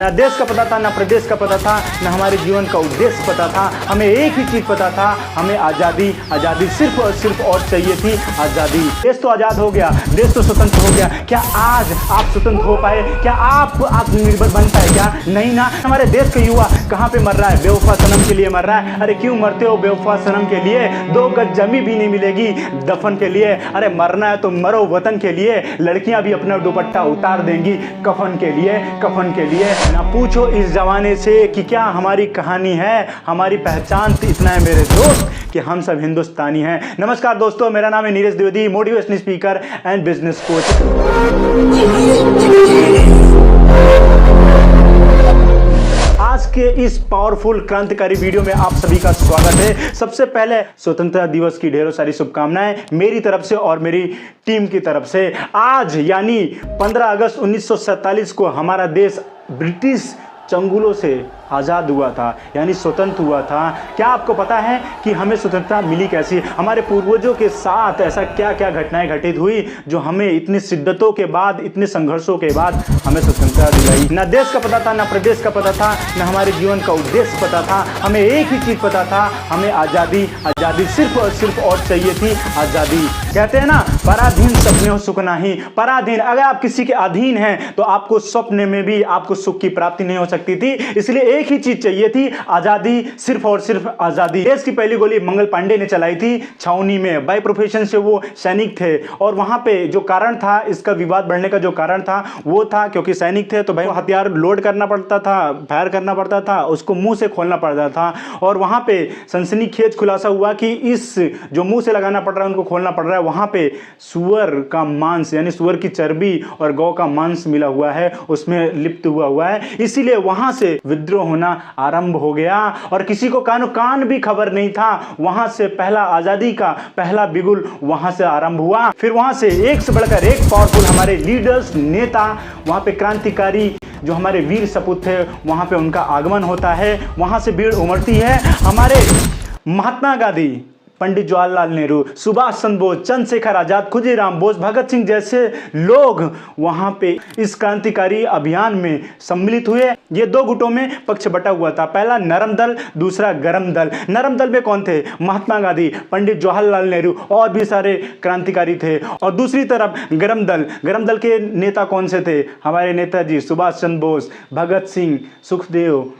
ना देश का पता था, ना प्रदेश का पता था, ना हमारे जीवन का उद्देश्य पता था। हमें एक ही चीज़ पता था, हमें आज़ादी। आज़ादी सिर्फ और चाहिए थी आज़ादी। देश तो आज़ाद हो गया, देश तो स्वतंत्र हो गया। क्या आज आप स्वतंत्र हो पाए? क्या आप आत्मनिर्भर बन पाए? क्या नहीं ना। हमारे देश का युवा कहाँ पे मर रहा है? बेवफा सनम के लिए मर रहा है। अरे क्यों मरते हो बेवफा सनम के लिए? 2 गज जमी भी नहीं मिलेगी दफन के लिए। अरे मरना है तो मरो वतन के लिए। लड़कियां भी अपना दुपट्टा उतार देंगी कफन के लिए, कफन के लिए। ना पूछो इस जमाने से कि क्या हमारी कहानी है, हमारी पहचान इतना है मेरे दोस्त कि हम सब हिंदुस्तानी हैं। नमस्कार दोस्तों, मेरा नाम है Neeraj Dwivedi, motivational speaker and business coach. आज के इस पावरफुल क्रांतिकारी वीडियो में आप सभी का स्वागत है। सबसे पहले स्वतंत्रता दिवस की ढेरों सारी शुभकामनाएं मेरी तरफ से और मेरी टीम की तरफ से। आज यानी 15 अगस्त 1947 को हमारा देश ब्रिटिश चंगुलों से आज़ाद हुआ था, यानी स्वतंत्र हुआ था। क्या आपको पता है कि हमें स्वतंत्रता मिली कैसी? हमारे पूर्वजों के साथ ऐसा क्या क्या घटनाएं घटित हुई जो हमें इतनी शिद्दतों के बाद, इतने संघर्षों के बाद हमें स्वतंत्रता दिलाई। ना देश का पता था, ना प्रदेश का पता था, ना हमारे जीवन का उद्देश्य पता था। हमें एक ही चीज़ पता था, हमें आज़ादी। आज़ादी सिर्फ और चाहिए थी आज़ादी। कहते हैं ना, पराधीन सपने हो सुख नाही। पराधीन, अगर आप किसी के अधीन हैं तो आपको स्वप्न में भी आपको सुख की प्राप्ति नहीं हो सकती थी। इसलिए एक ही चीज चाहिए थी, आजादी। सिर्फ और सिर्फ आजादी। देश की पहली गोली मंगल पांडे ने चलाई थी छावनी में। बाय प्रोफेशन से वो सैनिक थे और वहां पे जो कारण था, इसका विवाद बढ़ने का जो कारण था वो था क्योंकि सैनिक थे तो भाई हथियार लोड करना पड़ता था, फायर करना पड़ता था, उसको मुंह से खोलना पड़ता था। और वहां पे सनसनीखेज खुलासा हुआ कि इस जो मुंह से लगाना पड़ रहा है उनको खोलना पड़ रहा है, वहां पे सुअर का मांस यानी सुअर की चर्बी और गौ का मांस मिला हुआ है, उसमें लिप्त हुआ है। इसीलिए वहां से विद्रोह होना आरंभ हो गया और किसी को कान भी खबर नहीं था। वहां से पहला आजादी का पहला बिगुल वहां से आरंभ हुआ। फिर वहां से एक से बढ़कर एक पावरफुल हमारे लीडर्स, नेता, वहां पे क्रांतिकारी जो हमारे वीर सपूत थे, वहां पे उनका आगमन होता है। वहां से भीड़ उमड़ती है। हमारे महात्मा गांधी, पंडित जवाहरलाल नेहरू, सुभाष चंद्र बोस, चंद्रशेखर आजाद, खुदीराम बोस, भगत सिंह जैसे लोग वहां पे इस क्रांतिकारी अभियान में सम्मिलित हुए। ये 2 गुटों में पक्ष बटा हुआ था, पहला नरम दल, दूसरा गरम दल। नरम दल में कौन थे? महात्मा गांधी, पंडित जवाहरलाल नेहरू और भी सारे क्रांतिकारी थे। और दूसरी तरफ गरम दल के नेता कौन से थे? हमारे नेताजी सुभाष चंद्र बोस, भगत सिंह, सुखदेव,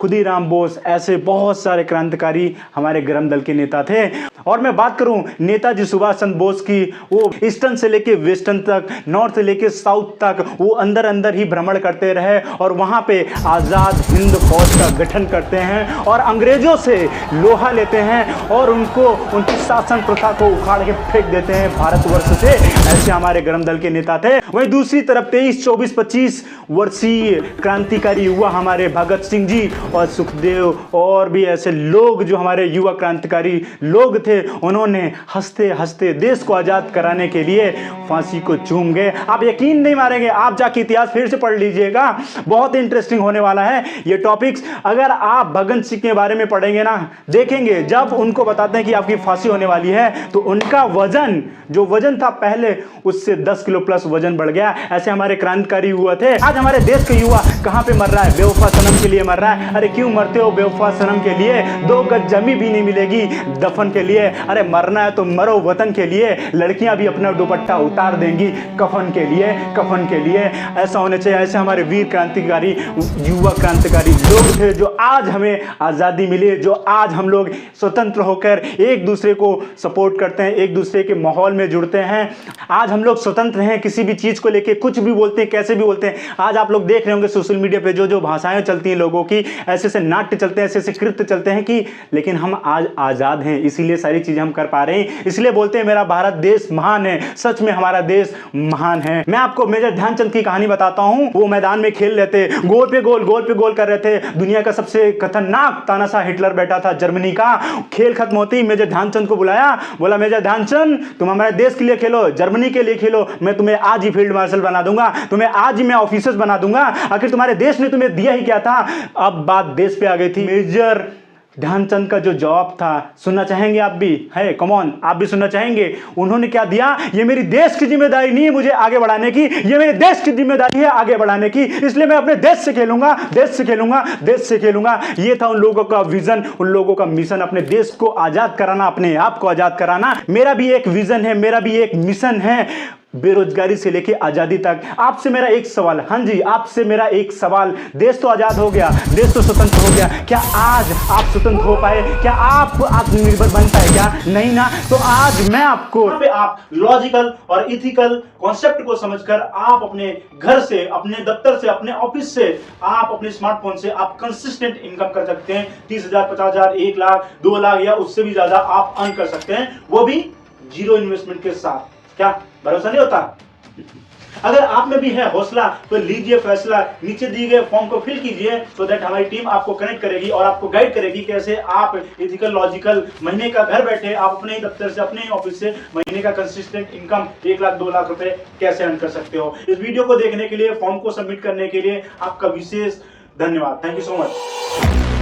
खुदीराम बोस, ऐसे बहुत सारे क्रांतिकारी हमारे गरम दल के नेता थे। और मैं बात करूं नेताजी सुभाष चंद्र बोस की, वो ईस्टर्न से लेके वेस्टर्न तक, नॉर्थ से लेके साउथ तक वो अंदर ही भ्रमण करते रहे और वहां पे आज़ाद हिंद फौज का गठन करते हैं और अंग्रेजों से लोहा लेते हैं और उनको उनकी शासन प्रथा को उखाड़ के फेंक देते हैं भारतवर्ष से। ऐसे हमारे गरम दल के नेता थे। वहीं दूसरी तरफ 23, 24, 25 वर्षीय क्रांतिकारी युवा हमारे भगत सिंह जी और सुखदेव और भी ऐसे लोग जो हमारे युवा क्रांतिकारी लोग थे, उन्होंने हंसते हंसते देश को आजाद कराने के लिए फांसी को चूम गए। आप यकीन नहीं मारेंगे, आप जाके इतिहास फिर से पढ़ लीजिएगा, बहुत इंटरेस्टिंग होने वाला है ये टॉपिक्स। अगर आप भगत सिंह के बारे में पढ़ेंगे ना, देखेंगे जब उनको बताते हैं कि आपकी फांसी होने वाली है तो उनका वजन, जो वजन था पहले, उससे 10 किलो प्लस वजन बढ़ गया। ऐसे हमारे क्रांतिकारी हुआ थे। आज हमारे देश के युवा कहां पे मर रहा है? बेवफा सनम के लिए मर रहा है। अरे क्यों मरते हो बेवफा सनम के लिए? 2 गज जमी भी नहीं मिलेगी दफन के लिए। अरे मरना है तो मरो वतन के लिए। लड़कियां भी अपना दुपट्टा उतार देंगी कफन के लिए, कफन के लिए। ऐसा होना चाहिए। ऐसे हमारे वीर क्रांतिकारी, युवा क्रांतिकारी लोग थे जो आज हमें आज़ादी मिली, जो आज हम लोग स्वतंत्र होकर एक दूसरे को सपोर्ट करते हैं, एक दूसरे के माहौल में जुड़ते हैं। आज हम लोग स्वतंत्र हैं, किसी भी चीज़ को लेके कुछ भी बोलते हैं, कैसे भी बोलते हैं। आज आप लोग देख रहे होंगे सोशल मीडिया पे जो भाषाएं चलती हैं लोगों की, ऐसे नाट्य चलते हैं, ऐसे कृत्य चलते हैं कि, लेकिन हम आज आज़ाद हैं, इसीलिए सारी चीज़ें हम कर पा रहे हैं। इसलिए बोलते हैं मेरा भारत देश महान है। सच में हमारा देश महान है। मैं आपको मेजर ध्यानचंद की कहानी बताता हूं। वो मैदान में खेल रहे थे, गोल पे गोल कर रहे थे। दुनिया का सबसे खतरनाक तानाशाह हिटलर बैठा था जर्मनी का। खेल खत्म होते ही मेजर ध्यानचंद को बुलाया, बोला मेजर ध्यानचंद तुम हमारे देश के लिए खेलो, जर्मनी के लिए खेलो, मैं तुम्हें आज ही फील्ड मार्शल बना दूंगा, तुम्हें आज ही मैं ऑफिसर्स बना दूंगा। आखिर तुम्हारे देश ने तुम्हें दिया ही क्या था? अब बात देश पे आ गई थी। मेजर ध्यानचंद का जो जवाब था सुनना चाहेंगे आप भी? है, कम ऑन, आप भी सुनना चाहेंगे? उन्होंने क्या दिया, ये मेरी देश की जिम्मेदारी नहीं है मुझे आगे बढ़ाने की, ये मेरे देश की जिम्मेदारी है आगे बढ़ाने की, इसलिए मैं अपने देश से खेलूंगा, देश से खेलूंगा, देश से खेलूंगा। ये था उन लोगों का विजन, उन लोगों का मिशन, अपने देश को आजाद कराना, अपने आप को आजाद कराना। मेरा भी एक विजन है, मेरा भी एक मिशन है, बेरोजगारी से लेके आजादी तक। आपसे मेरा एक सवाल, हाँ जी, आपसे मेरा एक सवाल, देश तो आजाद हो गया, देश तो स्वतंत्र हो गया, क्या आज आप स्वतंत्र हो पाए? क्या आप आत्मनिर्भर बन पाए? क्या नहीं ना। तो आज मैं आपको आप लॉजिकल और इथिकल कॉन्सेप्ट को समझकर आप अपने घर से, अपने दफ्तर से, अपने ऑफिस से, आप अपने स्मार्टफोन से आप कंसिस्टेंट इनकम कर सकते हैं। 30,000, 50,000, 1 लाख, 2 लाख या उससे भी ज्यादा आप अर्न कर सकते हैं, वो भी जीरो इन्वेस्टमेंट के साथ। क्या भरोसा नहीं होता? अगर आप में भी है हौसला तो लीजिए फैसला, नीचे दिए गए फॉर्म को फिल कीजिए, सो दैट हमारी टीम आपको कनेक्ट करेगी और आपको गाइड करेगी कैसे आप इथिकल लॉजिकल महीने का घर बैठे आप अपने ही दफ्तर से, अपने ही ऑफिस से महीने का कंसिस्टेंट इनकम 1 लाख 2 लाख रुपए कैसे अर्न कर सकते हो। इस वीडियो को देखने के लिए, फॉर्म को सबमिट करने के लिए आपका विशेष धन्यवाद। Thank you so much.